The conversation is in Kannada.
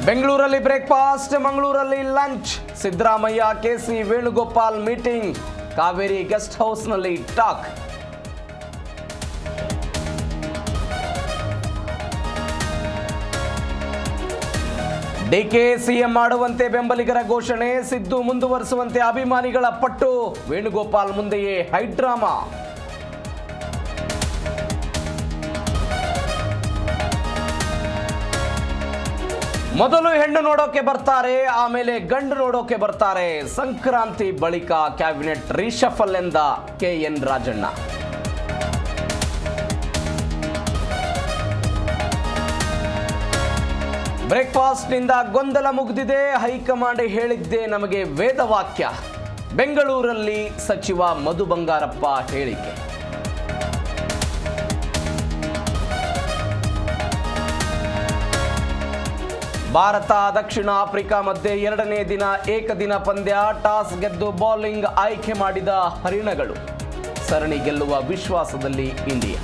ಬೆಂಗಳೂರಲ್ಲಿ ಬ್ರೇಕ್ಫಾಸ್ಟ್, ಮಂಗಳೂರಲ್ಲಿ lunch. Siddaramaiah KC Venugopal meeting. Kaveri guest ಹೌಸ್ನಲ್ಲಿ ಟಾಕ್. ಡಿಕೆ ಸಿಎಂ ಮಾಡುವಂತೆ ಬೆಂಬಲಿಗರ ಘೋಷಣೆ. ಸಿದ್ದು ಮುಂದುವರಿಸುವಂತೆ ಅಭಿಮಾನಿಗಳ ಪಟ್ಟು. ವೇಣುಗೋಪಾಲ್ ಮುಂದೆಯೇ ಹೈಡ್ರಾಮಾ. ಮೊದಲು ಹೆಣ್ಣು ನೋಡೋಕೆ ಬರ್ತಾರೆ, ಆಮೇಲೆ ಗಂಡು ನೋಡೋಕೆ ಬರ್ತಾರೆ. ಸಂಕ್ರಾಂತಿ ಬಳಿಕ ಕ್ಯಾಬಿನೆಟ್ ರೀಶಫಲ್ ಎಂದ KN ರಾಜಣ್ಣ. ಬ್ರೇಕ್ಫಾಸ್ಟ್ನಿಂದ ಗೊಂದಲ ಮುಗಿದಿದೆ. ಹೈಕಮಾಂಡ್ ಹೇಳಿದ್ದೇ ನಮಗೆ ವೇದವಾಕ್ಯ. ಬೆಂಗಳೂರಲ್ಲಿ ಸಚಿವ ಮಧು ಬಂಗಾರಪ್ಪ ಹೇಳಿಕೆ. ಭಾರತ ದಕ್ಷಿಣ ಆಫ್ರಿಕಾ ಮಧ್ಯೆ 2ನೇ ದಿನ ಏಕದಿನ ಪಂದ್ಯ. ಟಾಸ್ ಗೆದ್ದು ಬೌಲಿಂಗ್ ಆಯ್ಕೆ ಮಾಡಿದ ಹರಿಣಗಳು. ಸರಣಿ ಗೆಲ್ಲುವ ವಿಶ್ವಾಸದಲ್ಲಿ ಇಂಡಿಯಾ.